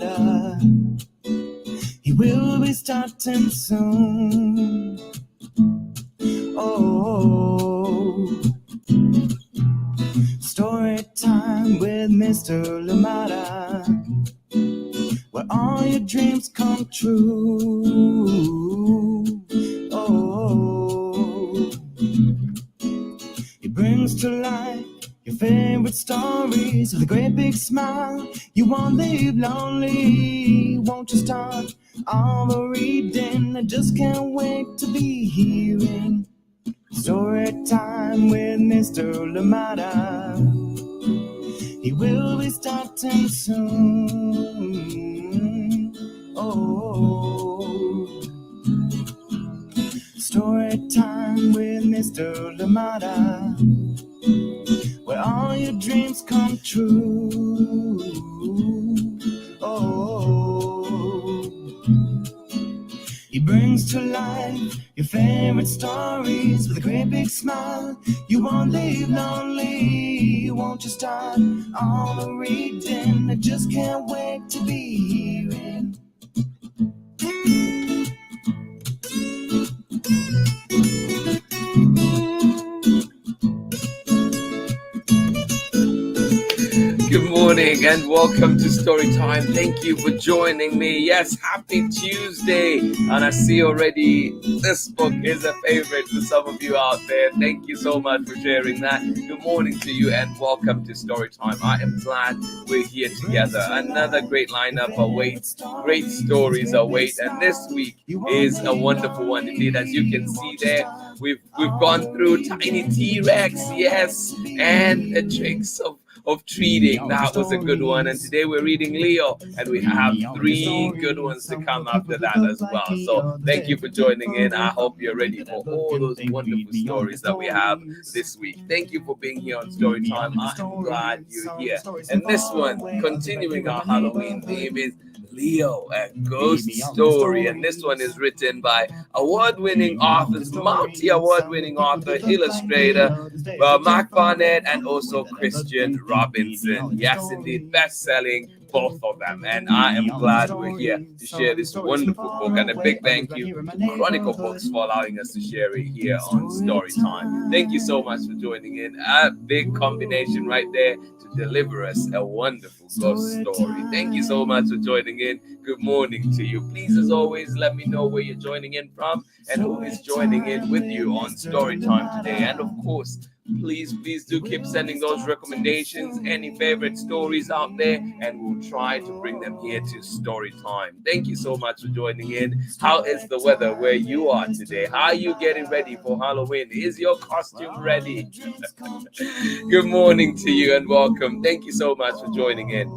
Lamada. He will be starting soon. Oh, story time with Mr. Lamada, where all your dreams come true. Oh, he brings to life your favorite stories with a great big smile. You won't leave lonely. Won't you start all the reading? I just can't wait to be hearing story time with Mr. Lamada. He will be starting soon. Oh, story time with Mr. Lamada, where all your dreams come true. Oh, he brings to life your favorite stories with a great big smile. You won't leave lonely. Won't you start all the reading? I just can't wait to be hearing. Good morning and welcome to Storytime. Thank you for joining me. Yes, happy Tuesday. And I see already this book is a favorite for some of you out there. Thank you so much for sharing that. Good morning to you and welcome to Storytime. I am glad we're here together. Another great lineup awaits. Great stories await. And this week is a wonderful one indeed. As you can see there, we've gone through Tiny T-Rex, yes, and the tricks of treating. That was a good one. And today we're reading Leo, and we have 3 good ones to come after that as well. So thank you for joining in. I hope you're ready for all those wonderful stories that we have this week. Thank you for being here on Storytime. I'm glad you're here. And this one, continuing our Halloween theme, is Leo, a ghost story. And this one is written by award-winning authors, multi-award-winning author, illustrator, MAC BARNETT, and also Christian Robinson. Yes, indeed, best-selling, both of them. And I am glad we're here to share this wonderful book. And a big thank you to Chronicle Books for allowing us to share it here on Storytime. Thank you so much for joining in. A big combination right there to deliver us a wonderful ghost story. Thank you so much for joining in. Good morning to you. Please, as always, let me know where you're joining in from and who is joining in with you on Storytime today. And of course, please do keep sending those recommendations, any favorite stories out there, and we'll try to bring them here to Storytime. Thank you so much for joining in. How is the weather where you are today? How are you getting ready for Halloween? Is your costume ready? Good morning to you and welcome. Thank you so much for joining in.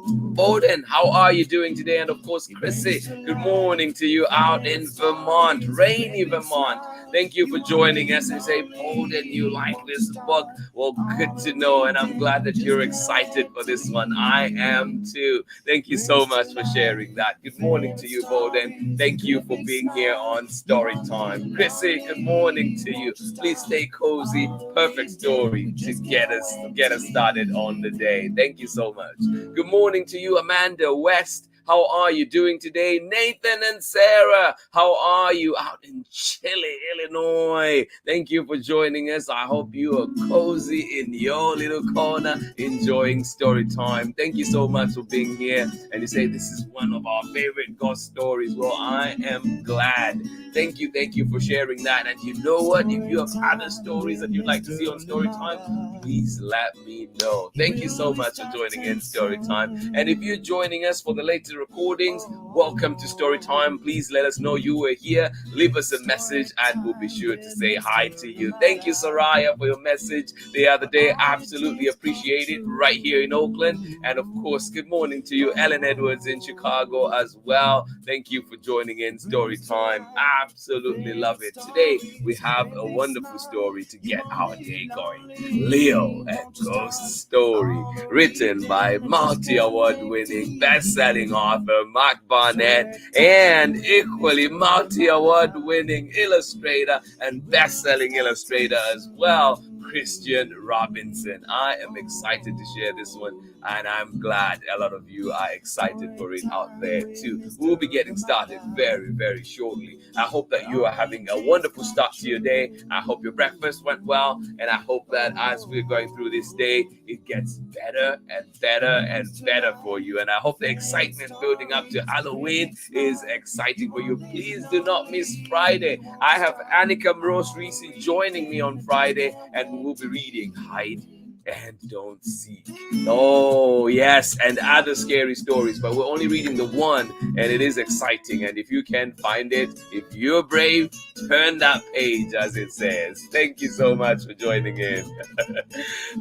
Bowden, how are you doing today? And of course, Chrissy, good morning to you out in Vermont, rainy Vermont. Thank you for joining us. And say, Bowden, you like this book? Well, good to know. And I'm glad that you're excited for this one. I am too. Thank you so much for sharing that. Good morning to you, Bowden. Thank you for being here on Storytime. Chrissy, good morning to you. Please stay cozy. Perfect story to get us started on the day. Thank you so much. Good morning to you, Amanda West. How are you doing today? Nathan and Sarah, how are you out in Chile, Illinois? Thank you for joining us. I hope you are cozy in your little corner, enjoying Storytime. Thank you so much for being here. And you say this is one of our favorite ghost stories. Well, I am glad. Thank you for sharing that. And you know what? If you have other stories that you'd like to see on Storytime, please let me know. Thank you so much for joining in Storytime. And if you're joining us for the latest recordings, welcome to Storytime. Please let us know you were here. Leave us a message and we'll be sure to say hi to you. Thank you, Soraya, for your message the other day. Absolutely appreciate it right here in Oakland. And of course, good morning to you, Ellen Edwards in Chicago as well. Thank you for joining in Storytime. Absolutely love it. Today, we have a wonderful story to get our day going. Leo, a ghost story, written by multi-award winning, best-selling author MAC BARNETT and equally multi-award winning illustrator and best-selling illustrator as well, Christian Robinson. I am excited to share this one. and I'm glad a lot of you are excited for it out there too. We'll be getting started very, very shortly. I hope that you are having a wonderful start to your day. I hope your breakfast went well, and I hope that as we're going through this day, it gets better and better and better for you. And I hope the excitement building up to Halloween is exciting for you. Please do not miss Friday. I have Annika Mrose Reese joining me on Friday, and we will be reading Hide and Don't Seek. Oh, yes, and other scary stories, but we're only reading the one, and it is exciting. And if you can find it, if you're brave, turn that page, as it says. Thank you so much for joining in.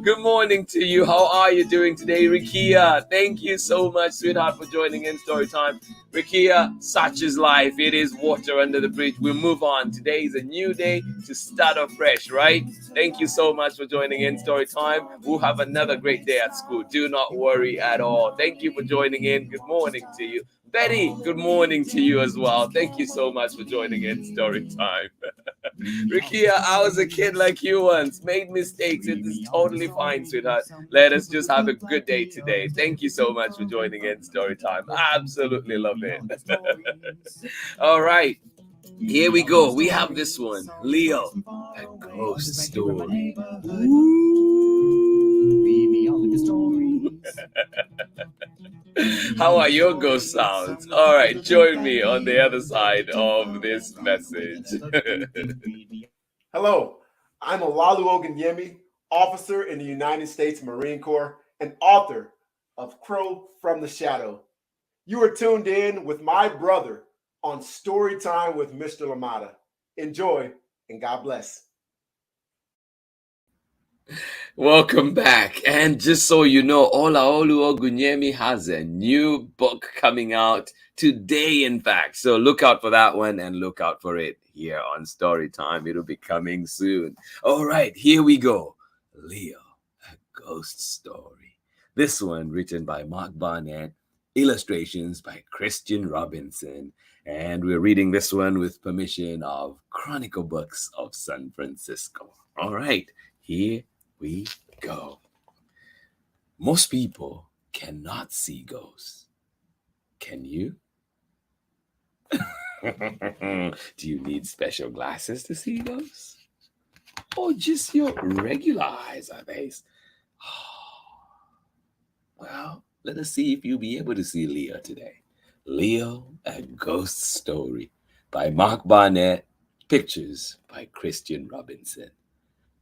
Good morning to you. How are you doing today, Rikia? Thank you so much, sweetheart, for joining in Storytime. Rikia, such is life. It is water under the bridge. We'll move on. Today is a new day to start afresh, right? Thank you so much for joining in Storytime. We'll have another great day at school. Do not worry at all. Thank you for joining in. Good morning to you. Betty, good morning to you as well. Thank you so much for joining in Storytime. Rikia, I was a kid like you once. Made mistakes. It is totally fine, sweetheart. Let us just have a good day today. Thank you so much for joining in Storytime. I absolutely love it. All right. Here we go. We have this one. Leo, a ghost story. How are your ghost sounds? All right, join me on the other side of this message. Hello, I'm Olalu Oganyemi, officer in the United States Marine Corps and author of Crow from the Shadow. You are tuned in with my brother on Storytime with Mr. Lamada. Enjoy and God bless. Welcome back. And just so you know, Olaolu Ogunyemi has a new book coming out today, in fact. So look out for that one and look out for it here on Storytime. It'll be coming soon. All right, here we go. Leo, a ghost story. This one written by Mark Barnett, illustrations by Christian Robinson. And we're reading this one with permission of Chronicle Books of San Francisco. All right, here we go. Most people cannot see ghosts. Can you? Do you need special glasses to see ghosts? Or just your regular eyes are based? Well, let us see if you'll be able to see Leo today. Leo, a ghost story by Mark Barnett, pictures by Christian Robinson.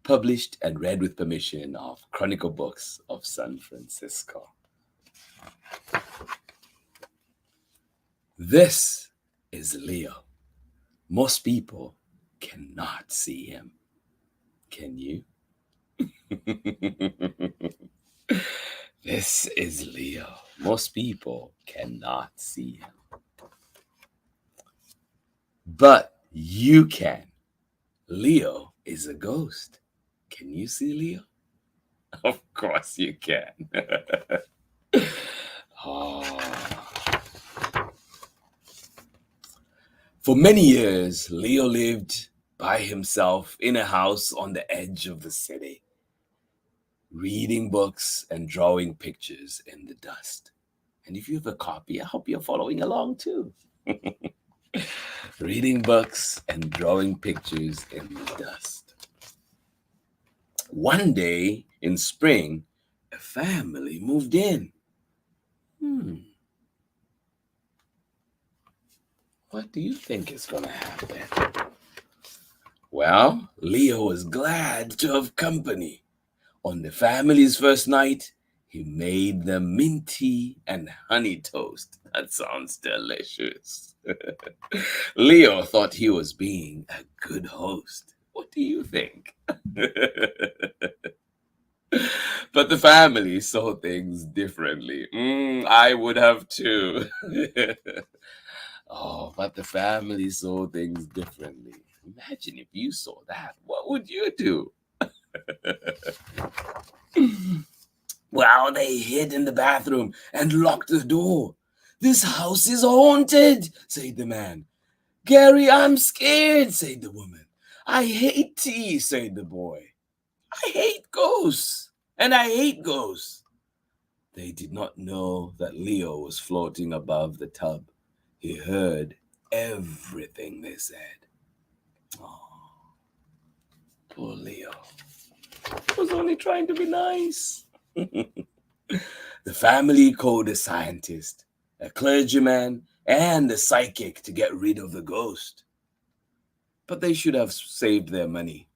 Published and read with permission of Chronicle Books of San Francisco. This is Leo. Most people cannot see him. Can you? This is Leo. Most people cannot see him. But you can. Leo is a ghost. Can you see Leo? Of course you can. For many years, Leo lived by himself in a house on the edge of the city, reading books and drawing pictures in the dust. And if you have a copy, I hope you're following along too. Reading books and drawing pictures in the dust. One day in spring, a family moved in. What do you think is going to happen? Well, Leo was glad to have company. On the family's first night, he made them minty and honey toast. That sounds delicious. Leo thought he was being a good host. What do you think? But the family saw things differently. I would have too. But the family saw things differently. Imagine if you saw that. What would you do? Well, they hid in the bathroom and locked the door. This house is haunted, said the man. Gary, I'm scared, said the woman. I hate tea, said the boy. I hate ghosts, and I hate ghosts. They did not know that Leo was floating above the tub. He heard everything they said. Oh, poor Leo. He was only trying to be nice. The family called a scientist, a clergyman, and a psychic to get rid of the ghost. But they should have saved their money.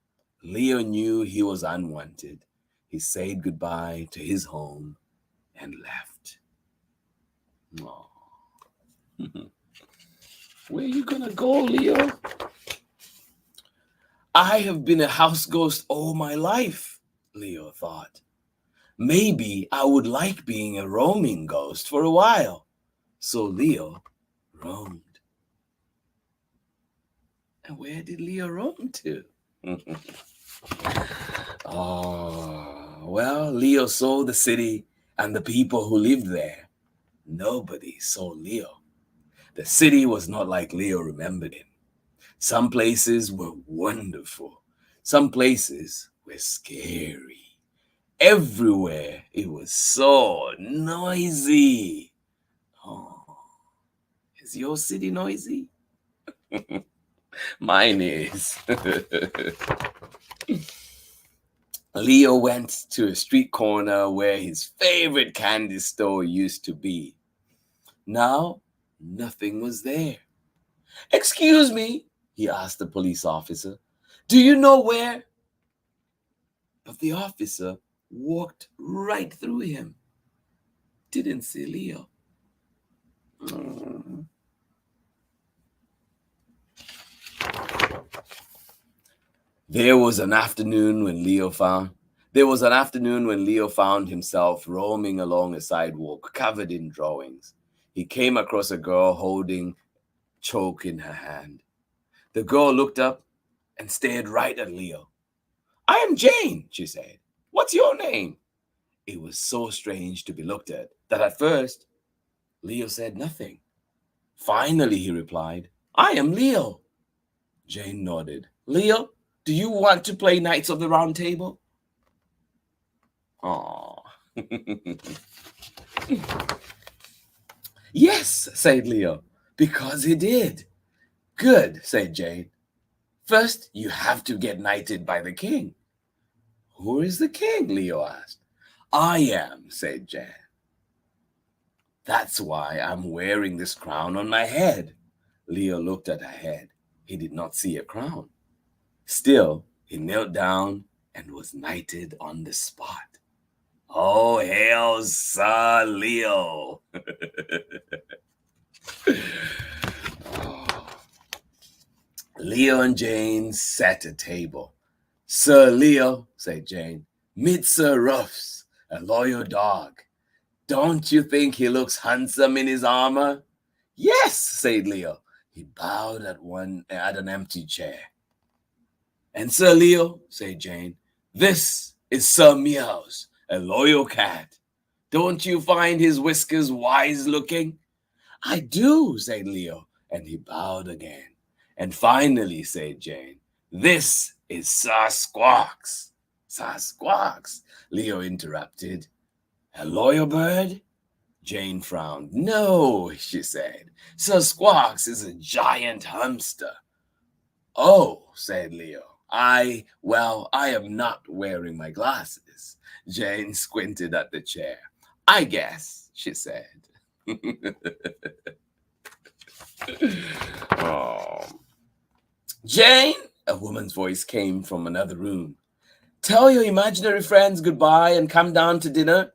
Leo knew he was unwanted. He said goodbye to his home and left. Oh. Where you gonna go, Leo? I have been a house ghost all my life, Leo thought. Maybe I would like being a roaming ghost for a while. So Leo roamed. And where did Leo roam to? Well, Leo saw the city and the people who lived there. Nobody saw Leo. The city was not like Leo remembered it. Some places were wonderful. Some places were scary. Everywhere it was so noisy. Oh, is your city noisy? Mine is. Leo went to a street corner where his favorite candy store used to be. Now, nothing was there. Excuse me, he asked the police officer. Do you know where? But the officer walked right through him. Didn't see Leo. There was an afternoon when Leo found himself roaming along a sidewalk covered in drawings. He came across a girl holding chalk in her hand. The girl looked up and stared right at Leo. I am Jane, she said. What's your name? It was so strange to be looked at that at first Leo said nothing. Finally, he replied, I am Leo. Jane nodded. Leo, do you want to play Knights of the Round Table? Aww. Yes, said Leo, because he did. Good, said Jane. First, you have to get knighted by the king. Who is the king? Leo asked. I am, said Jane. That's why I'm wearing this crown on my head. Leo looked at her head. He did not see a crown. Still, he knelt down and was knighted on the spot. Oh, hail Sir Leo. Leo and Jane sat at table. Sir Leo, said Jane, meet Sir Ruffs, a loyal dog. Don't you think he looks handsome in his armor? Yes, said Leo. He bowed at an empty chair. And Sir Leo, said Jane, this is Sir Meows, a loyal cat. Don't you find his whiskers wise looking? I do, said Leo, and he bowed again. And finally, said Jane, this is Sir Squawks. Sir Squawks, Leo interrupted. A loyal bird? Jane frowned. No, she said. Sir Squawks is a giant hamster. Oh, said Leo. I am not wearing my glasses. Jane squinted at the chair. I guess, she said. Oh. Jane, a woman's voice came from another room. Tell your imaginary friends goodbye and come down to dinner.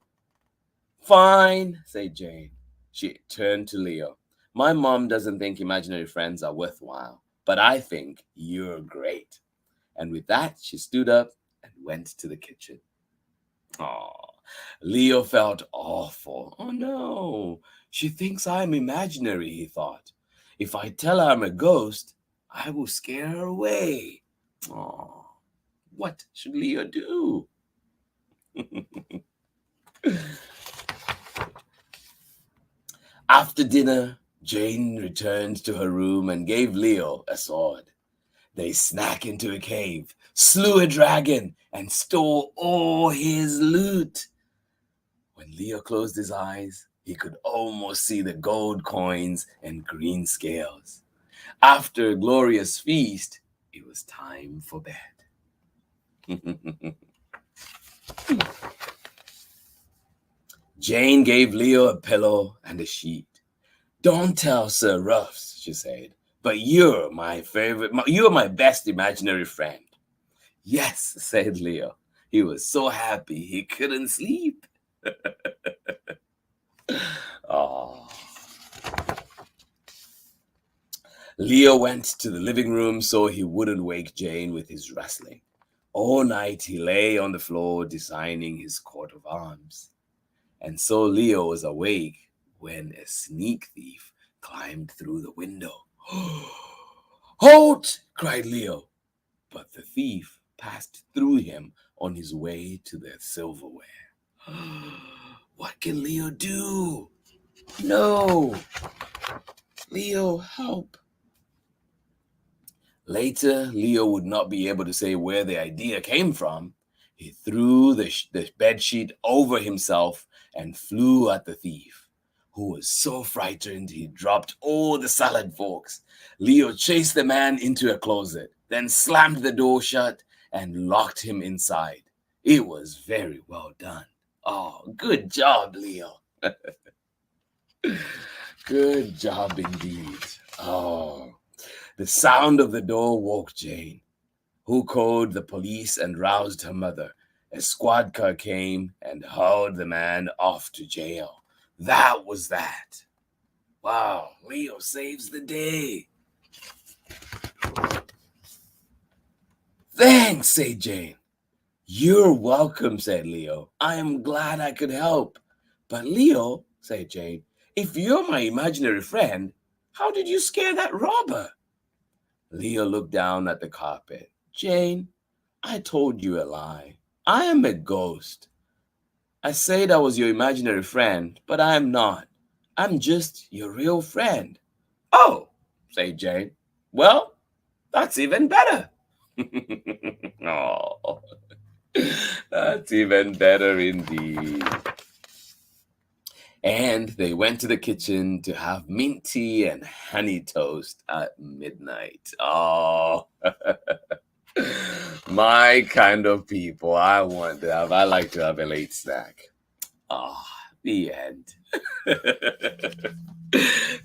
Fine, said Jane. She turned to Leo. My mom doesn't think imaginary friends are worthwhile, but I think you're great. And with that, she stood up and went to the kitchen. Oh, Leo felt awful. Oh no, she thinks I'm imaginary, he thought. If I tell her I'm a ghost, I will scare her away. Oh, what should Leo do? After dinner, Jane returned to her room and gave Leo a sword. They snuck into a cave, slew a dragon, and stole all his loot. When Leo closed his eyes, he could almost see the gold coins and green scales. After a glorious feast, it was time for bed. Jane gave Leo a pillow and a sheet. "Don't tell Sir Ruffs," she said, "but you're my you're my best imaginary friend." "Yes," said Leo. He was so happy he couldn't sleep. Oh. Leo went to the living room so he wouldn't wake Jane with his rustling. All night he lay on the floor designing his coat of arms. And so Leo was awake when a sneak thief climbed through the window. "Halt!" cried Leo. But the thief passed through him on his way to the silverware. What can Leo do? No! Leo, help! Later, Leo would not be able to say where the idea came from. He threw the bedsheet over himself and flew at the thief, who was so frightened he dropped all the salad forks. Leo chased the man into a closet, then slammed the door shut and locked him inside. It was very well done. Oh, good job, Leo. Good job indeed. Oh, the sound of the door woke Jane, who called the police and roused her mother. A squad car came and hauled the man off to jail. That was that. Wow, Leo saves the day. Thanks, said Jane. You're welcome, said Leo. I am glad I could help. But Leo, said Jane, if you're my imaginary friend, how did you scare that robber? Leo looked down at the carpet. Jane, I told you a lie. I am a ghost. I said I was your imaginary friend, but I am not. I'm just your real friend. Oh, said Jane. Well, that's even better. Oh, that's even better indeed. And they went to the kitchen to have mint tea and honey toast at midnight. Oh, my kind of people. I like to have a late snack. Ah, the end.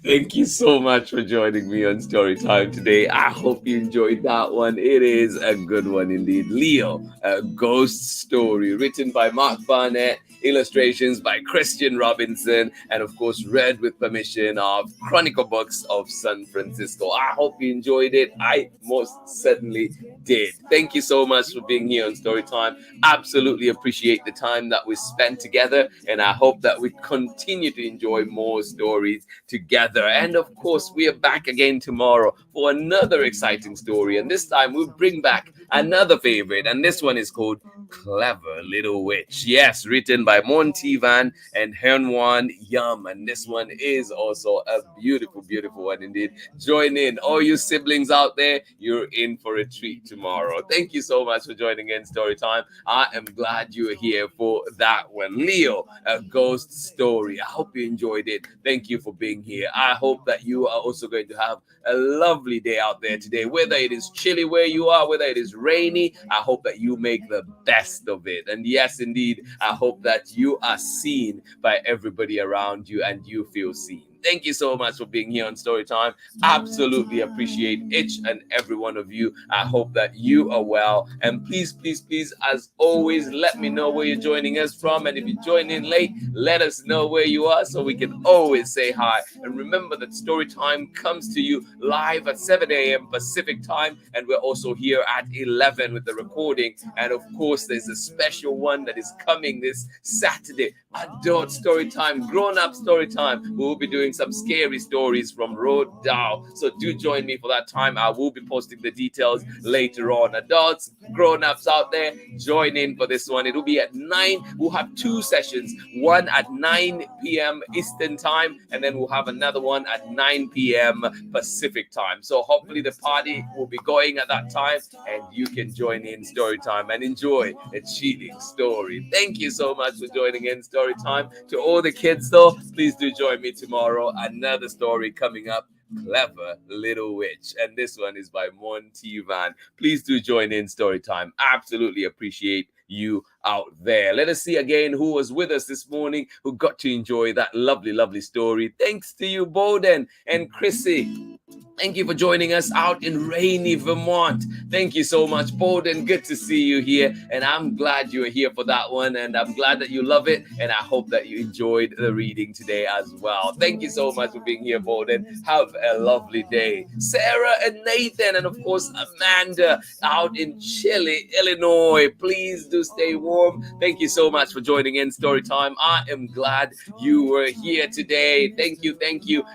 Thank you so much for joining me on Storytime today. I hope you enjoyed that one. It is a good one indeed. Leo, a ghost story written by MAC BARNETT, illustrations by Christian Robinson, and of course read with permission of Chronicle Books of San Francisco. I hope you enjoyed it. I most certainly did. Thank you so much for being here on Storytime. Absolutely appreciate the time that we spent together, and I hope that we continue to enjoy more stories together. And of course, we are back again tomorrow for another exciting story, and this time we'll bring back another favorite, and this one is called Clever Little Witch. Yes, written by Monty Van and Hyunwon Yum, and this one is also a beautiful, beautiful one indeed. Join in, all you siblings out there. You're in for a treat tomorrow. Thank you so much for joining in Storytime. I am glad you are here for that one. Leo, a ghost story. I hope you enjoyed it. Thank you for being here. I hope that you are also going to have a lovely day out there today, whether it is chilly where you are, whether it is rainy. I hope that you make the best of it. And yes, indeed, I hope that you are seen by everybody around you and you feel seen. Thank you so much for being here on Storytime. Absolutely appreciate each and every one of you. I hope that you are well. And please, please, please, as always, let me know where you're joining us from. And if you join in late, let us know where you are so we can always say hi. And remember that Storytime comes to you live at 7 a.m. Pacific time. And we're also here at 11 with the recording. And of course, there's a special one that is coming this Saturday. Adult Storytime, grown-up Storytime. We will be doing doing some scary stories from Road Down. So do join me for that time. I will be posting the details later on. Adults, grown-ups out there, join in for this one. It'll be at 9. We'll have 2 sessions, one at 9 p.m. Eastern time, and then we'll have another one at 9 p.m. Pacific time. So hopefully the party will be going at that time, and you can join in story time and enjoy a cheating story. Thank you so much for joining in story time. To all the kids though, please do join me tomorrow. Another story coming up, Clever Little Witch, and this one is by Monty Van. Please do join in story time. Absolutely appreciate you out there. Let us see again who was with us this morning, who got to enjoy that lovely story. Thanks to you, Bowden and Chrissy. Thank you for joining us out in rainy Vermont. Thank you so much, Bowden. Good to see you here. And I'm glad you're here for that one. And I'm glad that you love it. And I hope that you enjoyed the reading today as well. Thank you so much for being here, Bowden. Have a lovely day. Sarah and Nathan, and of course, Amanda out in Chile, Illinois. Please do stay warm. Thank you so much for joining in Storytime. I am glad you were here today. Thank you.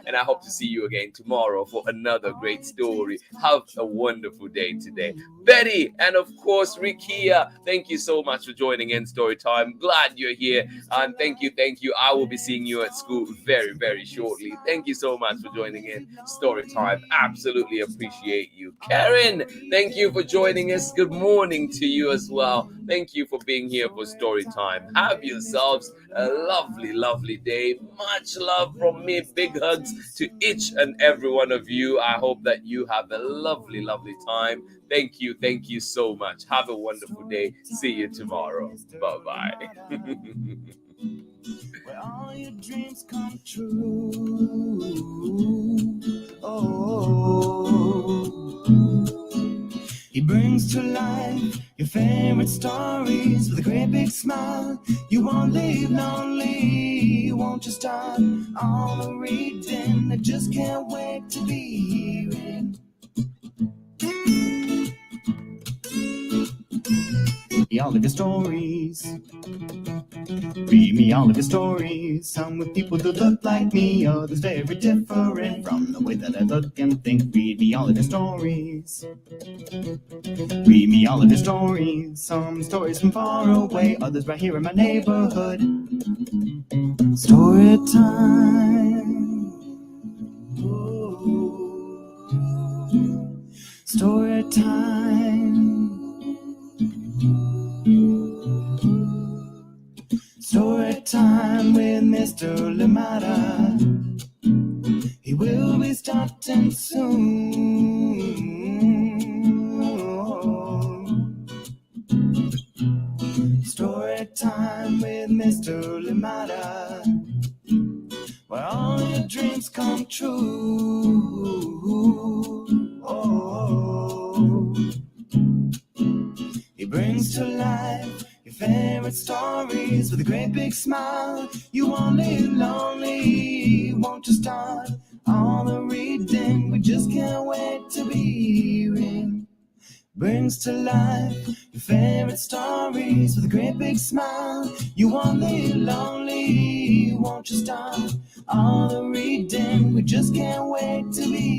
And I hope to see you again tomorrow for another great story. Have a wonderful day today. Betty and of course Rikia, thank you so much for joining in Storytime. Glad you're here, and thank you. I will be seeing you at school very shortly. Thank you so much for joining in Storytime. Absolutely appreciate you. Karen, thank you for joining us. Good morning to you as well. Thank you for being here for Storytime. Have yourselves a lovely day. Much love from me. Big hugs to each and every one of you. I hope that you have a lovely time. Thank you so much. Have a wonderful day. See you tomorrow. Bye-bye. Where all your dreams come true. He brings to life your favorite stories with a great big smile. You won't leave lonely. Won't you start all the reading? I just can't wait to be hearing. All of your stories. Read me all of your stories. Some with people that look like me, others very different from the way that I look and think. Read me all of your stories. Read me all of your stories. Some stories from far away, others right here in my neighborhood. Story time. Story time. Story time with Mr. Lamada. He will be starting soon. Story time with Mr. Lamada, where all your dreams come true. He brings to life your favorite stories with a great big smile. You won't live lonely. Won't you start all the reading? We just can't wait to be hearing. Brings to life your favorite stories with a great big smile. You won't live lonely. Won't you start all the reading? We just can't wait to be